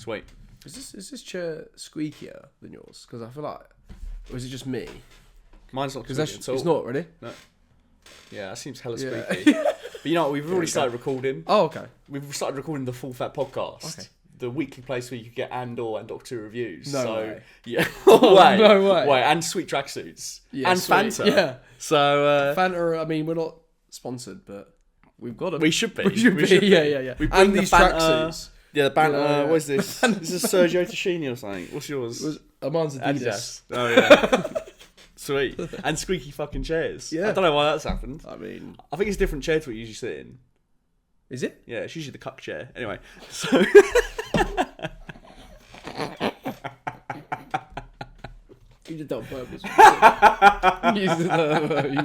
Sweet. Is this chair squeakier than yours? Because I feel like, or is it just me? Mine's not squeaky at all. It's not really. No. Yeah, that seems hella squeaky. But you know what? We've already started recording. Oh, okay. We've started recording the Full Fat Podcast. Okay. The weekly place where you could get Andor and Doctor Who reviews. No way. Yeah. No way. Wait, and sweet tracksuits. Yeah, and sweet. Fanta. Yeah. So Fanta. I mean, we're not sponsored, but we've got them. We should be. We should be. Yeah. We bring and these tracksuits. Yeah, the banter. What is this? This is Sergio Tacchini or something. What's yours? Mine's Adidas. Oh yeah. Sweet. And squeaky fucking chairs. Yeah. I don't know why that's happened. I mean, I think it's a different chair to what you usually sit in. Is it? Yeah, it's usually the cuck chair. Anyway, so. You did that on purpose. You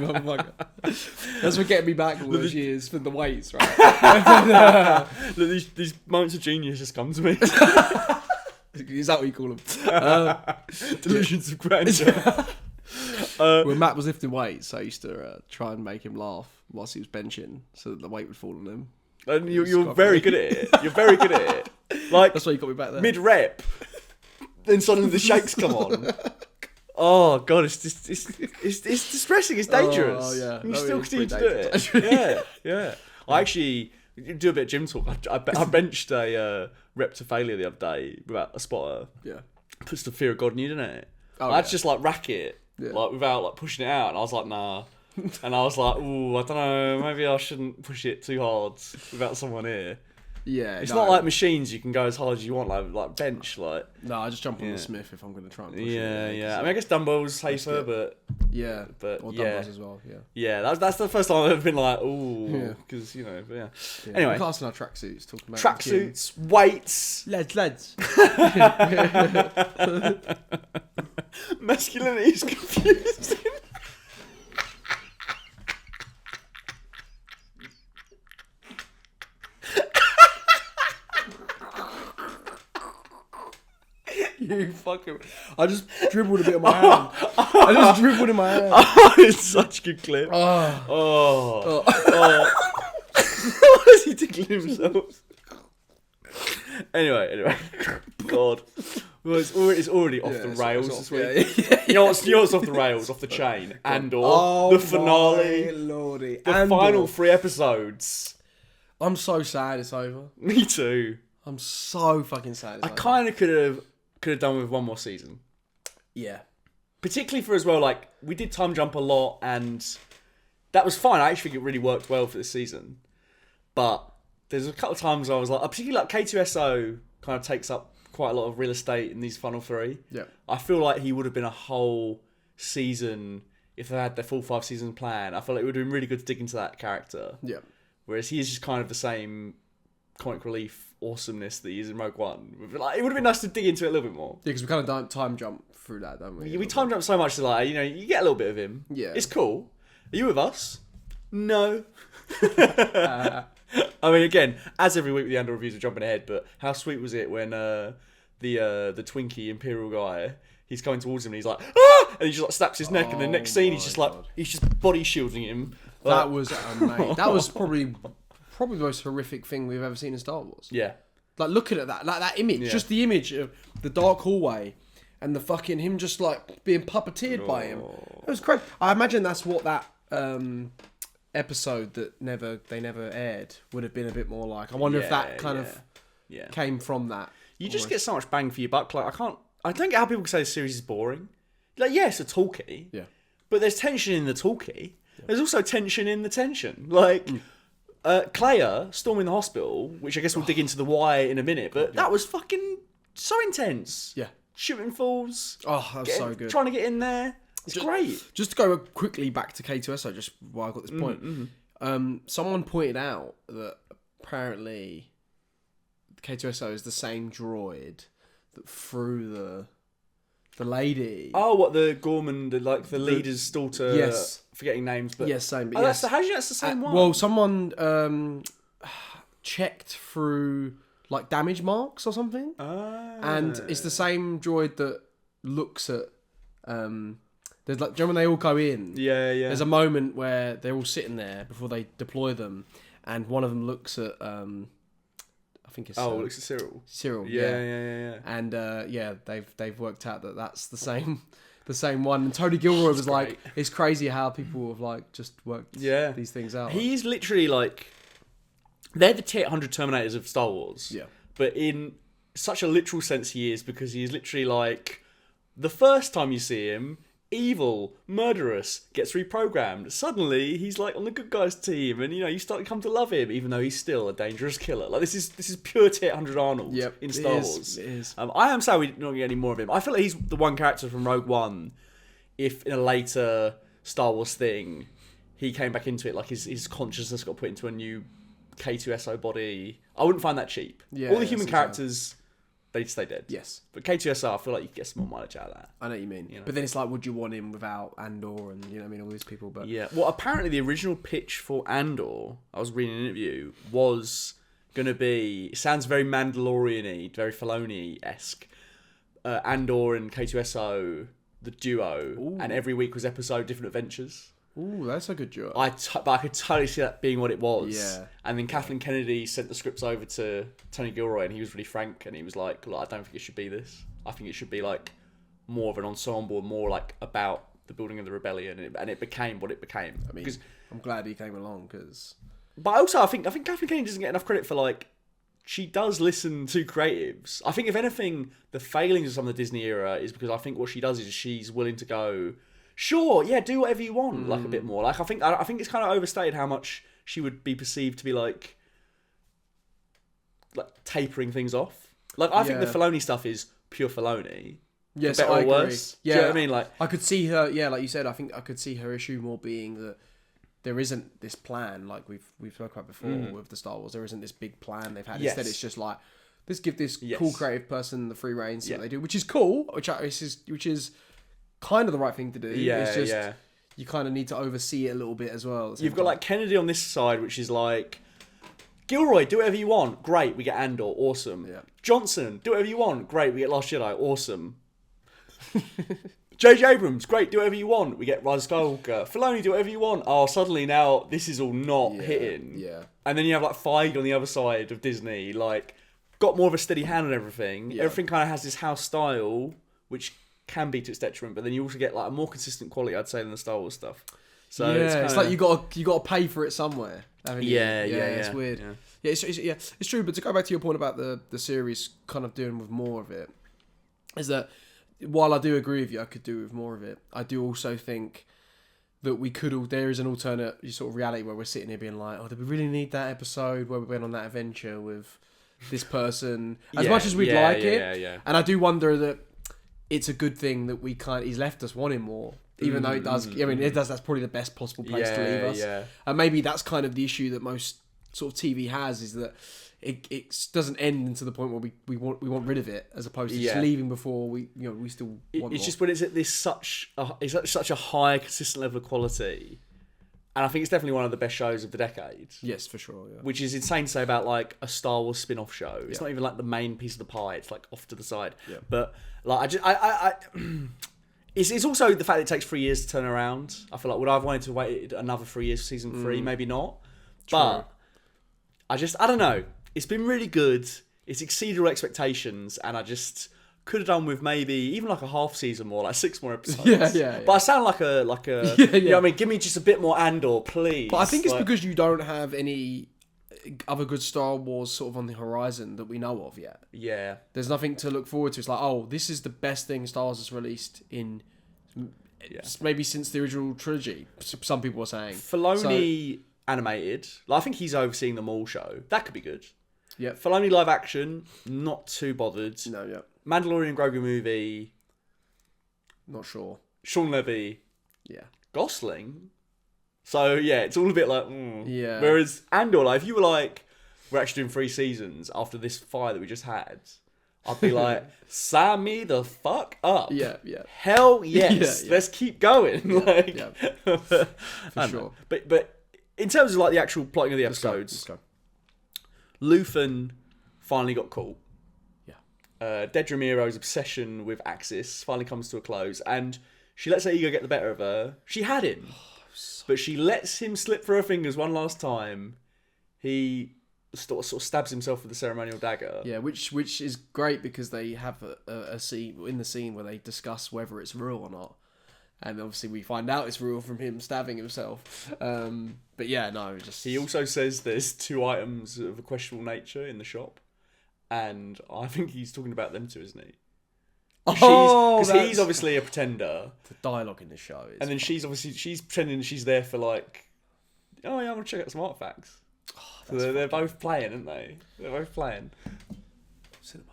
motherfucker. That's what getting me back all those years for the weights, right? Look, these moments of genius just come to me. Is that what you call them? Delusions of grandeur. When Matt was lifting weights, I used to try and make him laugh whilst he was benching so that the weight would fall on him. And you're very good at it. You're very good at it. Like, that's why you got me back there. Mid-rep, then suddenly the shakes come on. Oh god, it's distressing. It's dangerous. Oh yeah, you still continue to do it. Yeah. I actually do a bit of gym talk. I benched a rep to failure the other day without a spotter. Yeah, puts the fear of God in you, doesn't it? Oh, I had to just like rack it, like without like pushing it out, and I was like, nah. And I was like, ooh, I don't know, maybe I shouldn't push it too hard without someone here. Yeah, it's not like machines. You can go as hard as you want, like bench, like. No, I just jump on the Smith if I'm going to try and push it. Yeah. I mean, I guess dumbbells safer, but or dumbbells as well. Yeah. That's the first time I've ever been like, ooh, because but yeah. Anyway, we're casting our tracksuits, talking about tracksuits, weights, lads. Masculinity is confusing. You fucking... I just dribbled a bit in my hand. I just dribbled in my hand. Oh, it's such a good clip. Oh. Why is he tickling himself? Anyway. God. Well, it's already off the rails this week. You know what's off the rails, off the chain? Andor. The finale. Lordy. The final 3 episodes. I'm so sad it's over. Me too. I'm so fucking sad it's over. I kind of could have done with one more season. Yeah. Particularly for as well, like, we did time jump a lot and that was fine. I actually think it really worked well for this season. But there's a couple of times I was like, particularly like K2SO kind of takes up quite a lot of real estate in these final 3. Yeah. I feel like he would have been a whole season if they had their full 5 season plan. I feel like it would have been really good to dig into that character. Yeah. Whereas he is just kind of the same comic relief awesomeness that he is in Rogue One. Like, it would have been nice to dig into it a little bit more. Yeah, because we kind of time jump through that, don't we? We time jump so much to like, you get a little bit of him. Yeah. It's cool. Are you with us? No. I mean, again, as every week with the Andor reviews are jumping ahead, but how sweet was it when the Twinkie Imperial guy, he's coming towards him and he's like, ah! And he just like snaps his neck, and the next scene he's just like, he's just body shielding him. Like, that was amazing. That was probably the most horrific thing we've ever seen in Star Wars. Yeah. Like, looking at that, like that image, just the image of the dark hallway and the fucking him just like being puppeteered by him. It was crazy. I imagine that's what that episode that they never aired would have been a bit more like. I wonder if that kind of came from that. You just get so much bang for your buck. Like, I don't get how people can say the series is boring. Like, yeah, it's a talkie. Yeah. But there's tension in the talkie. Yeah. There's also tension in the tension. Like, Clea storming the hospital, which I guess we'll dig into the why in a minute, but that was fucking so intense. Yeah. Shooting falls. Oh, that was so good. Trying to get in there. It's great. Just to go quickly back to K2SO, just while I got this point. Someone pointed out that apparently K2SO is the same droid that threw the lady. Oh, what, the Gorman, the leader's daughter? Yes. Forgetting names, but... Yes, same. But yes. How do you know it's the same one? Well, someone checked through like damage marks or something. And it's the same droid that looks at... there's like, do you remember when they all go in? Yeah. There's a moment where they're all sitting there before they deploy them, and one of them looks at... I think it's looks at Cyril. Cyril. Yeah. And they've worked out that that's the same one. And Tony Gilroy was like, it's crazy how people have like just worked these things out. He's literally like, they're the Tier 100 Terminators of Star Wars. Yeah. But in such a literal sense he is, because he is literally like, the first time you see him, evil, murderous, gets reprogrammed. Suddenly, he's like on the good guys team, and you start to come to love him, even though he's still a dangerous killer. Like this is pure Tier 100 Arnold in Star Wars. It is. I am sad we don't get any more of him. I feel like he's the one character from Rogue One. If in a later Star Wars thing, he came back into it, like his consciousness got put into a new K2SO body, I wouldn't find that cheap. Yeah, all the human characters. They'd stay dead. Yes. But K2SO, I feel like you get some more mileage out of that. I know what you mean. But then it's like, would you want him without Andor and, all these people? But yeah. Well, apparently the original pitch for Andor, I was reading an interview, was going to be, it sounds very Mandalorian-y, very Filoni-esque. Andor and K2SO, the duo, and every week was episode different adventures. Ooh, that's a good duo. But I could totally see that being what it was. Yeah. And then Kathleen Kennedy sent the scripts over to Tony Gilroy, and he was really frank, and he was like, look, I don't think it should be this. I think it should be like more of an ensemble, more like about the building of the rebellion, and it became what it became. I mean, I'm glad he came along, because... But also, I think Kathleen Kennedy doesn't get enough credit for, like, she does listen to creatives. I think, if anything, the failings of some of the Disney era is because I think what she does is she's willing to go... Sure, yeah, do whatever you want, like a bit more. Like I think it's kind of overstated how much she would be perceived to be like tapering things off. Like I think the Filoni stuff is pure Filoni. Yes, better I or agree. worse. Yeah, do you know what I mean? Like I could see her. Yeah, like you said, I think I could see her issue more being that there isn't this plan like we've spoken about before with the Star Wars. There isn't this big plan they've had. Yes. Instead, it's just like let's give this cool creative person the free reins to what they do, which is cool. Which is kind of the right thing to do. Yeah, it's just, you kind of need to oversee it a little bit as well. You've got like Kennedy on this side, which is like, Gilroy, do whatever you want. Great, we get Andor. Awesome. Yeah. Johnson, do whatever you want. Great, we get Last Jedi. Awesome. J.J. Abrams, great, do whatever you want. We get Rise of Skywalker. Filoni, do whatever you want. Oh, suddenly now this is all not hitting. Yeah. And then you have like Feige on the other side of Disney, like, got more of a steady hand on everything. Yeah. Everything kind of has this house style, which can be to its detriment, but then you also get like a more consistent quality, I'd say, than the Star Wars stuff. So it's like you got to pay for it somewhere. Yeah. It's weird. Yeah, it's true. But to go back to your point about the series kind of doing with more of it, is that while I do agree with you, I could do with more of it. I do also think that we could. There is an alternate sort of reality where we're sitting here being like, oh, do we really need that episode where we went on that adventure with this person? As much as we'd like it, and I do wonder that. It's a good thing that he's left us wanting more, even though it does. I mean, it does. That's probably the best possible place to leave us. Yeah. And maybe that's kind of the issue that most sort of TV has, is that it doesn't end into the point where we want rid of it, as opposed to just leaving before we still want it's more. just when it's at this such a high consistent level of quality. And I think it's definitely one of the best shows of the decade. Yes, for sure. Yeah. Which is insane to say about like a Star Wars spin-off show. It's not even like the main piece of the pie. It's like off to the side. Yeah. But like it's also the fact that it takes 3 years to turn around. I feel like would I have wanted to wait another 3 years for season 3? Maybe not. True. But I don't know. It's been really good. It's exceeded all expectations, and I just could have done with maybe even like a half season more, like 6 more episodes. Yeah. But I sound like a you know what I mean? Give me just a bit more Andor, please. But I think it's because you don't have any other good Star Wars sort of on the horizon that we know of yet. Yeah. There's nothing to look forward to. It's like, oh, this is the best thing Star Wars has released in maybe since the original trilogy. Some people are saying. Filoni animated. Like, I think he's overseeing them all show. That could be good. Yeah. Filoni live action, not too bothered. No, yeah. Mandalorian Grogu movie. Not sure. Sean Levy. Yeah. Gosling. So, yeah, it's all a bit like, Yeah. Whereas Andor, like, if you were like, we're actually doing 3 seasons after this fire that we just had, I'd be like, sign me the fuck up. Yeah. Hell yes. Let's keep going. For sure. But in terms of like the actual plotting of the episodes, let's go. Luthen finally got caught. Yeah. Dedra Meero's obsession with Axis finally comes to a close, and she lets her ego get the better of her. She had him, but she lets him slip through her fingers one last time. He sort of stabs himself with the ceremonial dagger. Yeah, which is great because they have a scene in the scene where they discuss whether it's real or not, and obviously we find out it's real from him stabbing himself. But yeah, no, just He also says there's 2 items of a questionable nature in the shop, and I think he's talking about them too, isn't he? Because he's obviously a pretender. The dialogue in the show is... And then she's pretending she's there for like, oh yeah, I'm gonna check out some artifacts. So they're both playing, aren't they? They're both playing. Cinema.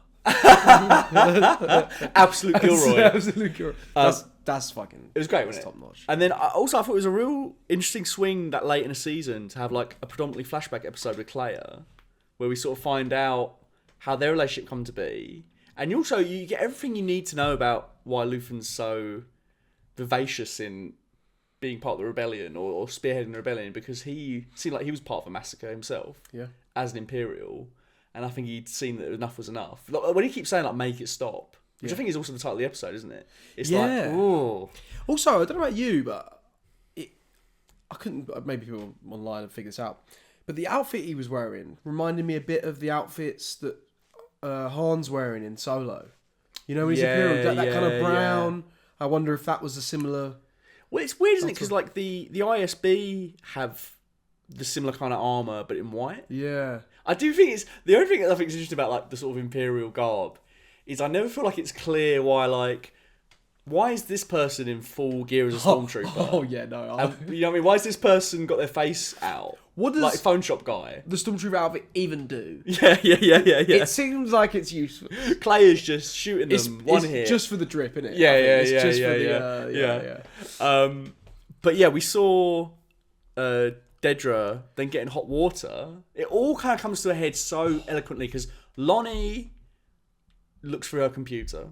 Absolute Gilroy. Absolute Gilroy. That's fucking... It was great, wasn't it? Top notch. And then I thought it was a real interesting swing that late in a season to have like a predominantly flashback episode with Clea, where we sort of find out how their relationship come to be. And you get everything you need to know about why Luthen's so vivacious in being part of the rebellion or spearheading the rebellion, because he seemed like he was part of a massacre himself as an Imperial. And I think he'd seen that enough was enough. Like, when he keeps saying, like, make it stop, which I think is also the title of the episode, isn't it? It's like, oh. Also, I don't know about you, but I couldn't... Maybe people online have figured this out. But the outfit he was wearing reminded me a bit of the outfits that Han's wearing in Solo. You know, when he's Imperial, that kind of brown. I wonder if that was a similar... Well, it's weird, isn't it? Because like the ISB have the similar kind of armour, but in white. Yeah. I do think it's... The only thing that I think is interesting about like the sort of Imperial garb is I never feel like it's clear why is this person in full gear as a stormtrooper? Oh yeah, no. You know what I mean? Why has this person got their face out? What does like phone shop guy the stormtrooper outfit even do? Yeah. It seems like it's useful. Clay is just shooting them one hit. It's just for the drip, isn't it? Yeah. But yeah, we saw Dedra then getting hot water. It all kind of comes to a head so eloquently because Lonnie looks through her computer,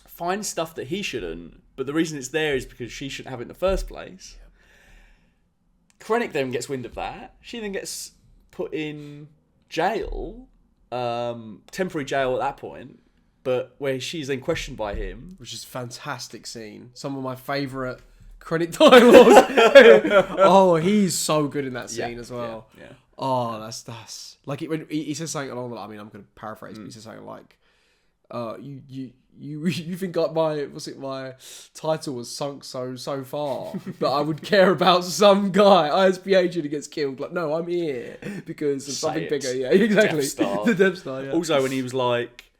finds stuff that he shouldn't, but the reason it's there is because she shouldn't have it in the first place. Krennic then gets wind of that. She then gets put in jail, temporary jail at that point, but where she's then questioned by him. Which is a fantastic scene. Some of my favourite Krennic dialogue. Oh, he's so good in that scene as well. Yeah. Oh, that's like it, when he says something along the... I mean, I'm going to paraphrase, but he says something like, you think like my title was sunk so far that I would care about some guy ISB agent who gets killed? Like, no, I'm here because of something bigger. Yeah, exactly. Death Star. The Death Star. Yeah. Also, when he was like,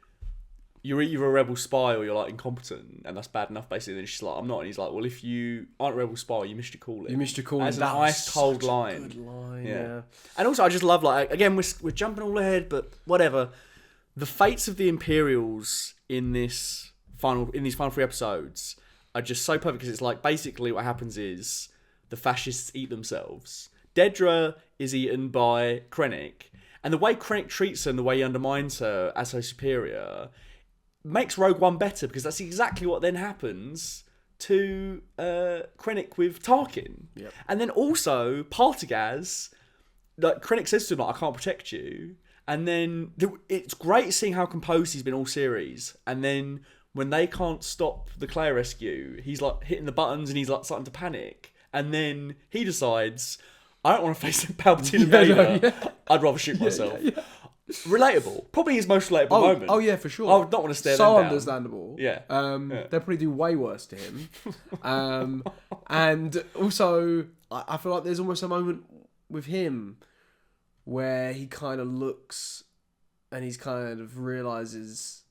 "You're either a rebel spy or you're like incompetent," and that's bad enough. Basically, then she's like, "I'm not," and he's like, "Well, if you aren't a rebel spy, you missed your calling." You missed your calling. That's an ice cold line. Good line. Yeah. And also, I just love like again we're jumping all ahead, but whatever. The fates of the Imperials in these final 3 episodes are just so perfect because it's like basically what happens is the fascists eat themselves. Dedra is eaten by Krennic, and the way Krennic treats her and the way he undermines her as her superior makes Rogue One better because that's exactly what then happens to Krennic with Tarkin. Yep. And then also Partagaz, like Krennic says to him, like, "I can't protect you." And then it's great seeing how composed he's been all series. And then when they can't stop the Claire rescue, he's like hitting the buttons and he's like starting to panic. And then he decides, I don't want to face Palpatine and Vader. I'd rather shoot myself. Yeah. Relatable. Probably his most relatable moment. Oh yeah, for sure. I would not want to stare them so down. understandable. Yeah. They'll probably do way worse to him. And also, I feel like there's almost a moment with him where he kind of looks and he's kind of realises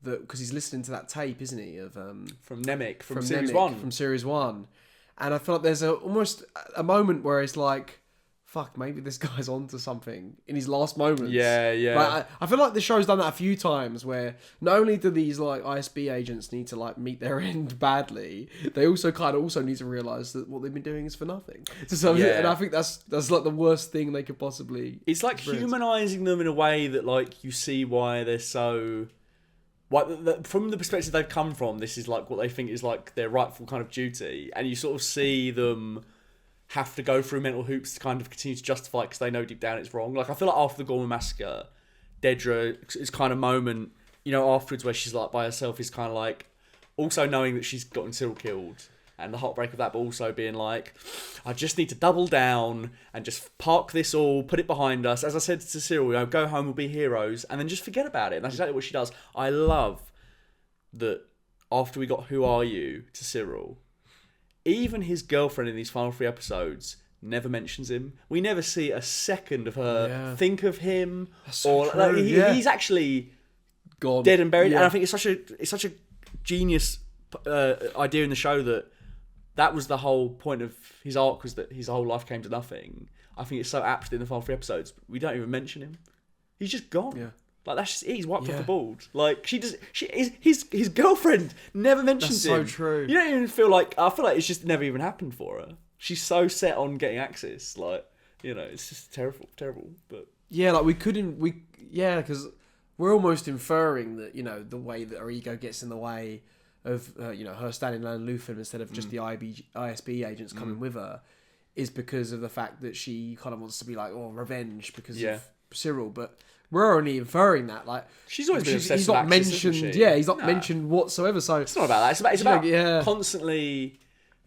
that, because he's listening to that tape, isn't he, of from Nemec from series 1. From series 1. And I feel like there's almost a moment where it's like, fuck, maybe this guy's onto something in his last moments. Yeah. Like, I feel like the show's done that a few times where not only do these like ISB agents need to like meet their end badly, they also need to realise that what they've been doing is for nothing. And I think that's like the worst thing they could possibly... It's like humanising them in a way that like you see why they're so... from the perspective they've come from, this is like what they think is like their rightful kind of duty, and you sort of see them have to go through mental hoops to kind of continue to justify it because they know deep down it's wrong. Like I feel like after the Gorman massacre, Dedra's kind of moment, you know, afterwards where she's like by herself is kind of like also knowing that she's gotten Cyril killed and the heartbreak of that, but also being like, I just need to double down and just park this all, put it behind us. As I said to Cyril, go home, we'll be heroes, and then just forget about it. And that's exactly what she does. I love that after we got Who Are You to Cyril, even his girlfriend in these final 3 episodes never mentions him. We never see a second of her think of him. That's so true. Like, he's actually gone, dead and buried. And I think it's such a genius idea in the show that was the whole point of his arc, was that his whole life came to nothing. I think it's so apt in the final 3 episodes. We don't even mention him. He's just gone. Yeah. Like, that's just it. He's wiped off the board. Like, his girlfriend never mentions him. That's so true. You don't even feel like, I feel like it's just never even happened for her. She's so set on getting access. Like, it's just terrible. But yeah, like because we're almost inferring that, the way that her ego gets in the way of, her standing alone Luthen instead of just the ISB agents coming with her, is because of the fact that she kind of wants to be like, revenge because of Cyril. But we're only inferring that. Like, she's always been obsessed he's with not access, mentioned. isn't she? Yeah, he's not mentioned whatsoever. So it's not about that. It's about constantly.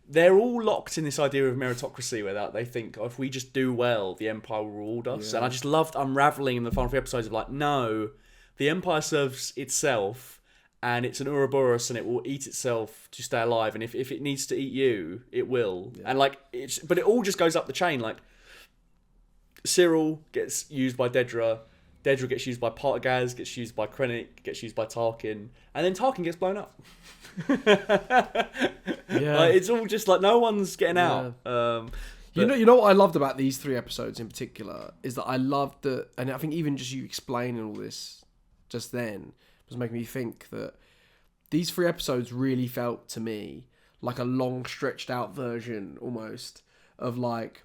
They're all locked in this idea of meritocracy, where they think, if we just do well, the Empire will reward us. Yeah. And I just loved unraveling in the final 3 episodes of like, no, the Empire serves itself, and it's an Ouroboros, and it will eat itself to stay alive. And if it needs to eat you, it will. Yeah. And like, but it all just goes up the chain. Like, Cyril gets used by Dedra gets used by Partagaz, gets used by Krennic, gets used by Tarkin, and then Tarkin gets blown up. Like, it's all just like, no one's getting out. You know what I loved about these 3 episodes in particular is that I loved that, and I think even just you explaining all this just then was making me think that these 3 episodes really felt to me like a long stretched out version almost of like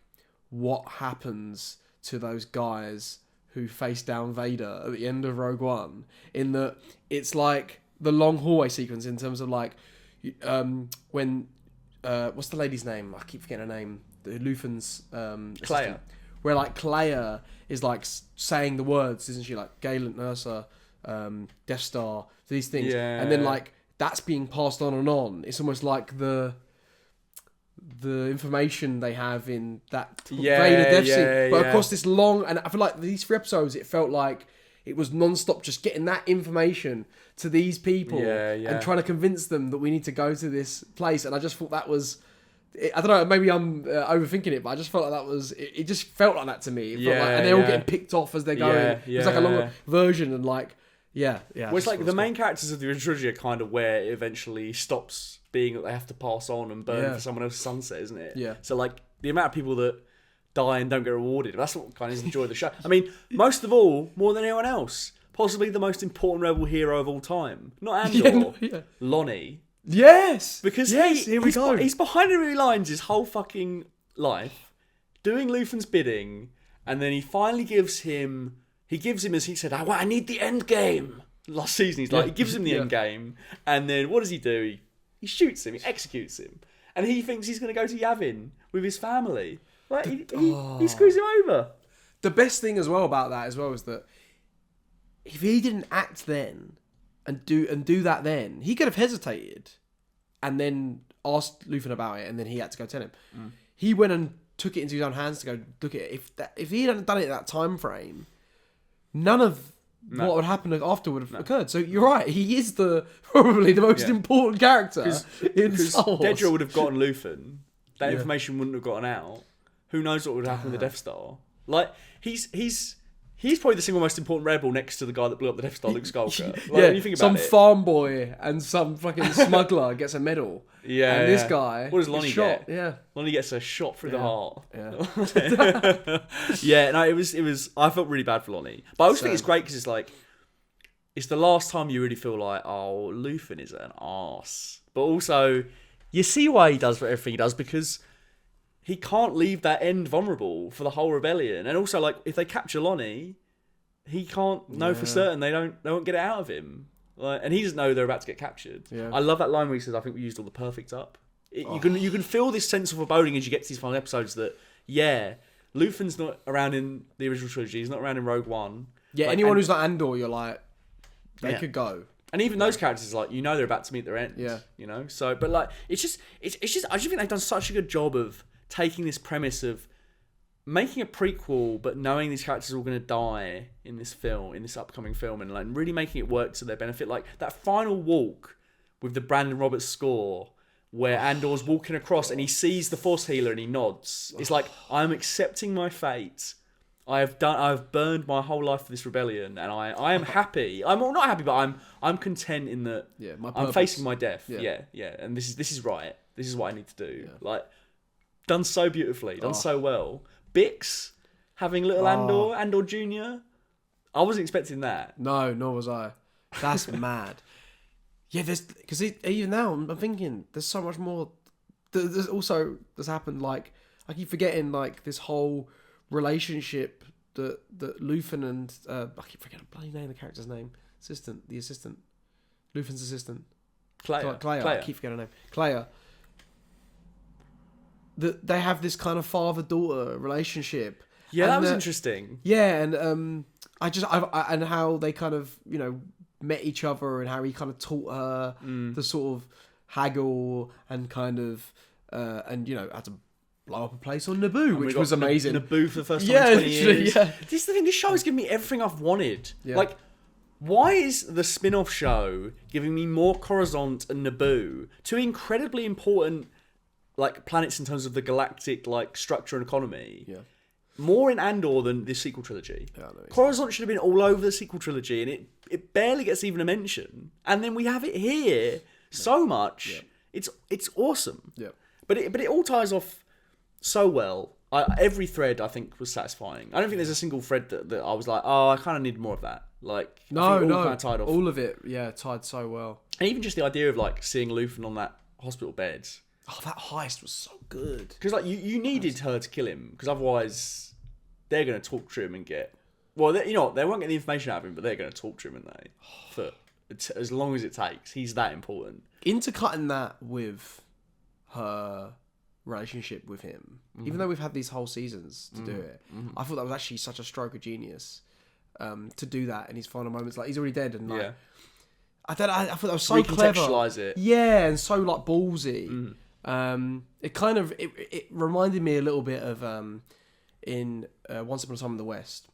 what happens to those guys who face down Vader at the end of Rogue One, in that it's like the long hallway sequence in terms of like when what's the lady's name? I keep forgetting her name. The Luthen's Claire. Where like Claire is like saying the words, isn't she? Like Galen Ursa, Death Star, these things, and then like that's being passed on and on. It's almost like the information they have in that Vader death scene, but across this long, and I feel like these 3 episodes, it felt like it was non-stop just getting that information to these people and trying to convince them that we need to go to this place. And I just thought that was, I don't know, maybe I'm overthinking it, but I just felt like that was, it just felt like that to me. It felt like, and they're all getting picked off as they're going. It's like a longer version, and like, well, it's like the main characters of the original trilogy are kind of where it eventually stops being that they have to pass on and burn for someone else's sunset, isn't it? Yeah. So like the amount of people that die and don't get rewarded, that's what kind of enjoy the show. I mean, most of all, more than anyone else, possibly the most important rebel hero of all time. Not Andor, Lonnie. Yes! Because here we go. He's behind enemy lines his whole fucking life, doing Luthen's bidding, and then he finally gives him, as he said, I need the end game. Last season, he's like, he gives him the end game, and then what does he do? He shoots him, he executes him, and he thinks he's going to go to Yavin with his family. Like, he screws him over. The best thing as well about that as well is that if he didn't act then and do that then, he could have hesitated and then asked Luthen about it, and then he had to go tell him. He went and took it into his own hands to go look at it. If he hadn't done it at that time frame, none of what would happen after would have occurred. So you're right. He is probably the most important character in Star Wars. Dedra would have gotten Luthen. That information wouldn't have gotten out. Who knows what would happen with the Death Star? Like, he's probably the single most important rebel next to the guy that blew up the Death Star, Luke Skywalker. Like, when you think about some farm boy and some fucking smuggler gets a medal. And this guy, what does Lonnie get? Yeah, Lonnie gets a shot through the heart. It was. I felt really bad for Lonnie, but I always think it's great because it's like, it's the last time you really feel like, oh, Luthen is an arse, but also you see why he does everything he does, because he can't leave that end vulnerable for the whole rebellion, and also like if they capture Lonnie, he can't know for certain they won't get it out of him. Like, and he doesn't know they're about to get captured. Yeah. I love that line where he says, "I think we used all the perfect up." You can feel this sense of foreboding as you get to these final episodes that Luthen's not around in the original trilogy. He's not around in Rogue One. Yeah, like, anyone who's not Andor, you're like, they could go. And even those characters, like, you know, they're about to meet their end. Yeah. You know? So, but like, it's just, I just think they've done such a good job of taking this premise of making a prequel, but knowing these characters are all going to die in this film, in this upcoming film, and like really making it work to their benefit. Like that final walk with the Brandon Roberts score, where Andor's walking across and he sees the Force healer and he nods. It's like, I'm accepting my fate. I've burned my whole life for this rebellion, and I am happy. I'm not happy, but I'm content in that. Yeah, my I'm purpose. facing my death. Yeah. Yeah. And this is right. This is what I need to do. Yeah. Like, done so beautifully, done so well. Bix having little Andor Jr. I wasn't expecting that. No, nor was I. That's mad. Yeah, because even now I'm thinking there's so much more. There's happened. Like, I keep forgetting, like, this whole relationship that Luthen and I keep forgetting the bloody name of the character's name. The assistant, Luthen's assistant, Claire. I keep forgetting her name. Claire. That they have this kind of father-daughter relationship. Yeah, that was interesting. Yeah, and and how they kind of, you know, met each other, and how he kind of taught her the sort of haggle and kind of and, you know, had to blow up a place on Naboo, which was amazing. Naboo for the first time in 20 years. Yeah. This is the thing. This show has given me everything I've wanted. Yeah. Like, why is the spin-off show giving me more Coruscant and Naboo, two incredibly important, like, planets in terms of the galactic, like, structure and economy? Yeah. More in Andor than the sequel trilogy. Yeah, I know. Coruscant should have been all over the sequel trilogy, and it barely gets even a mention. And then we have it here so much. Yeah. It's awesome. Yeah. But it all ties off so well. Every thread, I think, was satisfying. I don't think there's a single thread that I was like, oh, I kind of need more of that. Like, no, kind of tied off. All of it, tied so well. And even just the idea of, like, seeing Luthen on that hospital bed. Oh, that heist was so good. Because, like, you needed her to kill him, because otherwise they're going to torture him and get... Well, you know what? They won't get the information out of him, but they're going to torture him, aren't they? For as long as it takes. He's that important. Intercutting that with her relationship with him, even though we've had these whole seasons to do it, I thought that was actually such a stroke of genius to do that in his final moments. Like, he's already dead, and like, I thought that was so clever. Recontextualise it. Yeah, and so, like, ballsy. It kind of it reminded me a little bit of in Once Upon a Time in the West.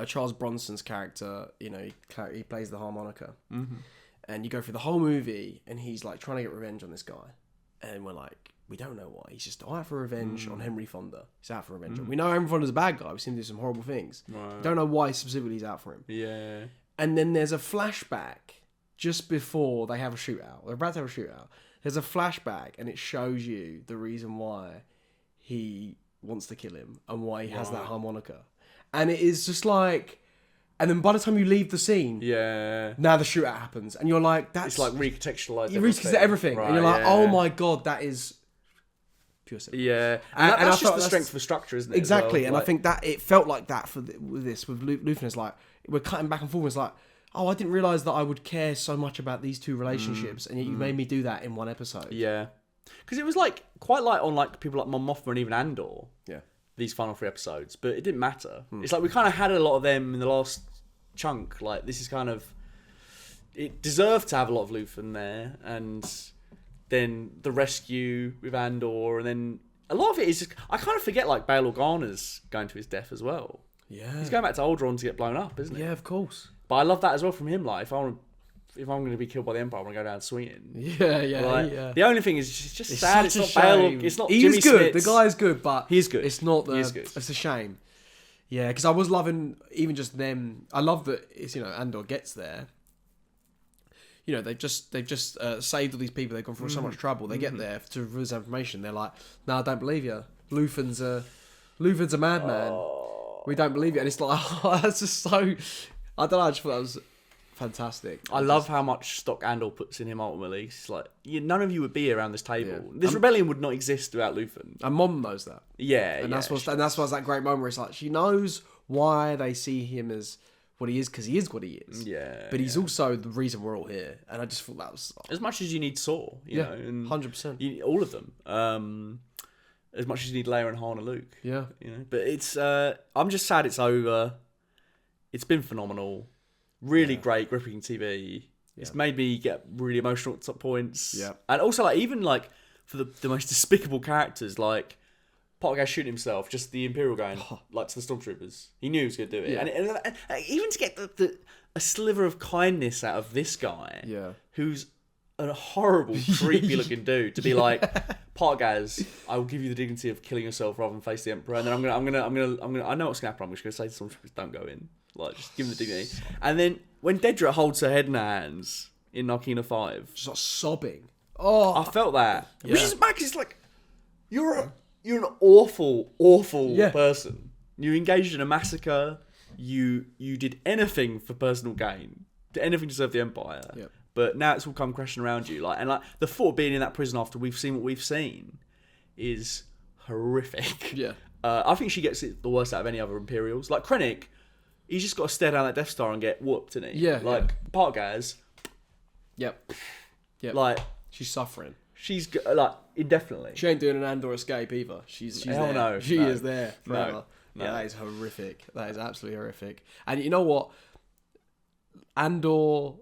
Charles Bronson's character, you know, he plays the harmonica, and you go through the whole movie, and he's like trying to get revenge on this guy, and we're like, we don't know why. He's just out for revenge on Henry Fonda. He's out for revenge. We know Henry Fonda's a bad guy. We've seen him do some horrible things. Right. Don't know why specifically he's out for him. Yeah. And then there's a flashback just before they have a shootout. They're about to have a shootout. There's a flashback, and it shows you the reason why he wants to kill him and why he has that harmonica. And it is just like... And then by the time you leave the scene, now the shootout happens, and you're like, "That's..." It's like recontextualised. You recontextualize everything, right, and you're like, "Oh my god, that is pure cinema." Yeah, and that's just the strength of the structure, isn't it? Exactly, well? And like... I think that it felt like that with Luthen. It's like we're cutting back and forth. It's like, oh, I didn't realize that I would care so much about these two relationships, and yet you made me do that in one episode. Yeah, because it was like quite light on like people like Mon Mothma and even Andor. Yeah, these final 3 episodes, but it didn't matter. It's like we kind of had a lot of them in the last chunk. Like, this is kind of... It deserved to have a lot of Luthen there, and then the rescue with Andor, and then a lot of it is just... I kind of forget, like, Bail Organa's going to his death as well. Yeah. He's going back to Alderaan to get blown up, isn't he? Yeah, of course. But I love that as well from him. Like, if I'm going to be killed by the Empire, I want to go down swinging. Yeah. The only thing is, it's just sad. It's not Bail. It's not He's Jimmy good. Smits. The guy's good, but he's good. It's not the. He is good. It's a shame. Yeah, because I was loving even just them. I love that it's, you know, Andor gets there. You know, they've just saved all these people. They've gone through so much trouble. They get there to reveal this information. They're like, "No, I don't believe you. Luthen's a madman. We don't believe you." And it's like, oh, that's just so. I don't know. I just thought that was fantastic. I love how much stock Andor puts in him ultimately. It's like, none of you would be around this table. This rebellion would not exist without Luthen. And Mom knows that. Yeah, and that's why it's that great moment where it's like she knows why they see him as what he is, because he is what he is. Yeah, but he's also the reason we're all here. And I just thought that was as much as you need Saw, you know, and 100%. All of them. As much as you need Leia and Han and Luke. Yeah, you know. But it's I'm just sad it's over. It's been phenomenal. Really great, gripping TV. Yeah. It's made me get really emotional at some points. Yeah. And also, like, even like for the most despicable characters, like Pottergast shooting himself, just the Imperial going like to the Stormtroopers. He knew he was going to do it. Yeah. And even to get a sliver of kindness out of this guy, who's a horrible, creepy looking dude, to be like, Pottergast, I will give you the dignity of killing yourself rather than face the Emperor. And then I'm gonna. I know what's gonna happen. I'm just gonna say to the Stormtroopers, don't go in. Like, just give him the dignity. And then when Dedra holds her head in her hands in Narkina 5, just like sobbing. Oh, I felt that. Yeah. Which is mad, 'cause it's like, you're an awful person. You engaged in a massacre. You did anything for personal gain. Did anything to serve the Empire. Yep. But now it's all come crashing around you. Like, and like the thought of being in that prison after we've seen what we've seen is horrific. Yeah. I think she gets it the worst out of any other Imperials. Like Krennic, he's just got to stare down that Death Star and get whooped, isn't he? Yeah. Like Partgaz. Yep. Like, she's suffering. she's like indefinitely. She ain't doing an Andor escape either. She's Hell there. no, She no. is there forever. No. Yeah, that is horrific. That is absolutely horrific. And you know what? Andor,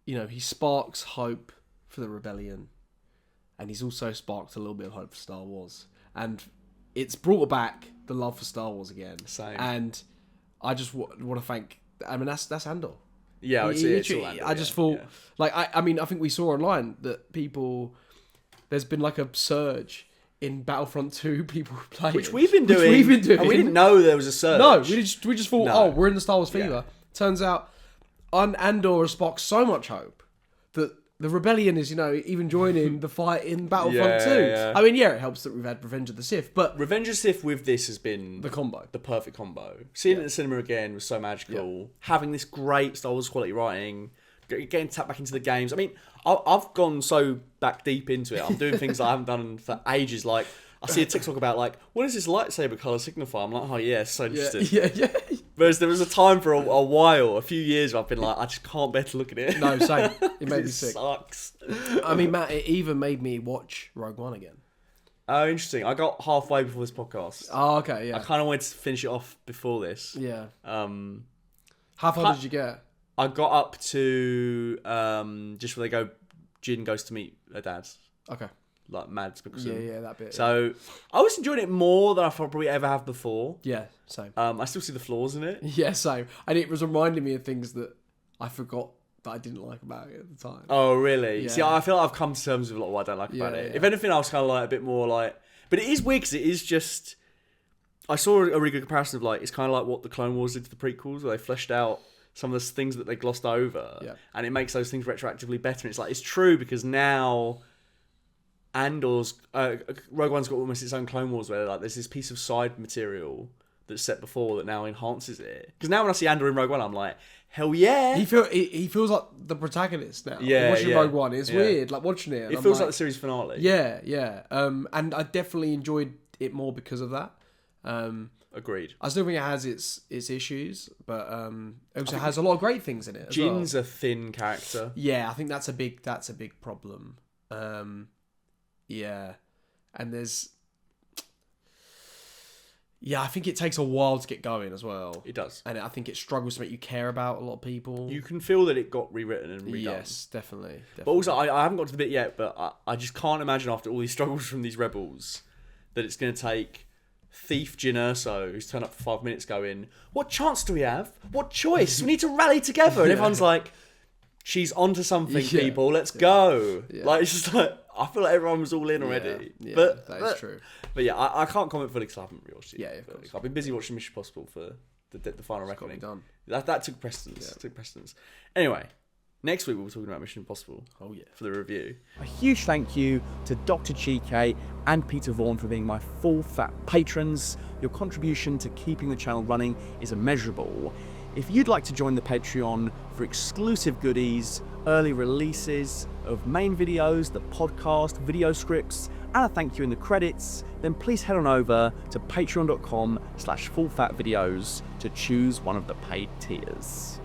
he sparks hope for the rebellion, and he's also sparked a little bit of hope for Star Wars, and it's brought back the love for Star Wars again. Same. And I just want to thank. I mean, that's Andor. Yeah, it's all Andor, I just thought, yeah. like, I mean, I think we saw online that there's been like a surge in Battlefront 2 people playing. Which we've been doing. And we didn't know there was a surge. No, we just thought, No. we're in the Star Wars fever. Yeah. Turns out, Andor has sparked so much hope that the rebellion is, even joining the fight in Battlefront 2. Yeah. I mean, it helps that we've had Revenge of the Sith, but Revenge of the Sith with this has been the combo. the perfect combo. Seeing it in the cinema again was so magical. Yeah. Having this great Star Wars quality writing, getting tapped back into the games. I mean, I've gone so back deep into it. I'm doing things that I haven't done for ages. Like, I see a TikTok about, like, what does this lightsaber colour signify? I'm like, oh yeah, so interesting. Yeah. Whereas there was a time for a few years, where I've been like, I just can't bear to look at it. No, same. It made me It sick. sucks. I mean, Matt, it even made me watch Rogue One again. Oh, interesting. I got halfway before this podcast. Oh, okay, I yeah. kind of wanted to finish it off before this. Yeah. How far did you get? I got up to just where Jin goes to meet her dad, Okay. like Mads Mikkelsen. Yeah, that bit. So I was enjoying it more than I probably ever have before. Yeah, same. I still see the flaws in it. Yeah, same. And it was reminding me of things that I forgot that I didn't like about it at the time. Oh, really? Yeah. See, I feel like I've come to terms with a lot of what I don't like about Yeah, it. yeah. If anything, I was kind of like a bit more like... But it is weird because it is just... I saw a really good comparison of, like, it's kind of like what the Clone Wars did to the prequels, where they fleshed out some of the things that they glossed over. Yeah. And it makes those things retroactively better. And it's like, it's true because now... Andor's... Rogue One's got almost its own Clone Wars where, like, there's this piece of side material that's set before that now enhances it. Because now when I see Andor in Rogue One, I'm like, hell yeah! He feels like the protagonist now. Yeah, Watching yeah. Rogue One, it's Yeah. weird. Like watching it, and It I'm feels like the series finale. yeah. And I definitely enjoyed it more because of that. Agreed. I still think it has its issues, but it also has a lot of great things in it. As well. Jin's a thin character. Yeah, I think that's a big problem. Yeah, and there's. Yeah, I think it takes a while to get going as well. It does. And I think it struggles to make you care about a lot of people. You can feel that it got rewritten and redone. Yes, definitely. But also, I haven't got to the bit yet, but I just can't imagine after all these struggles from these rebels that it's going to take thief Jyn Erso, who's turned up for 5 minutes, going, what chance do we have? What choice? We need to rally together. And everyone's like, she's onto something, Yeah. people. Let's go. Yeah. Like, it's just like, I feel like everyone was all in already. Yeah, but that is true. But yeah, I can't comment fully because I haven't rewatched it. Yeah, of course. I've been busy watching Mission Impossible for the final It's got to be reckoning. done. That took precedence. Anyway, next week we'll be talking about Mission Impossible. Oh yeah. For the review. A huge thank you to Dr. Chike and Peter Vaughan for being my full fat patrons. Your contribution to keeping the channel running is immeasurable. If you'd like to join the Patreon for exclusive goodies, early releases of main videos, the podcast, video scripts, and a thank you in the credits, then please head on over to patreon.com/fullfatvideos to choose one of the paid tiers.